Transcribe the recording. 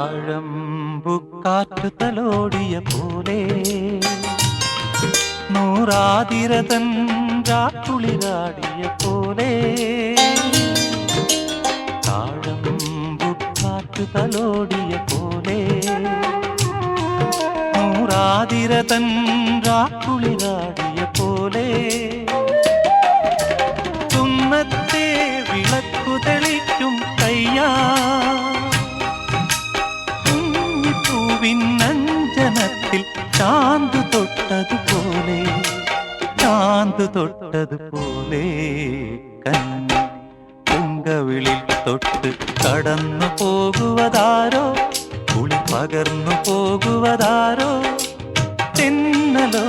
ആഴമ്പുക്കാറ്റു തലോടിയ പോലെ നൂറാതിരതൻ രാക്കുളിരാടിയ പോലെ താഴമ്പുക്കാറ്റു തലോടിയ പോലെ നൂറാതിരതൻ രാക്കുളിരാടിയ പോലെ തുന്നത്തെ വിളക്കു തെളിക്കും കയ്യാ ിൽ ചാന്ത് തൊട്ടതുപോലെ കന്നി പൊങ്കവിളിൽ തൊട്ട് കടന്നു പോകുവതാരോ കുളി പകർന്നു പോകുവതാരോ തെന്നലോ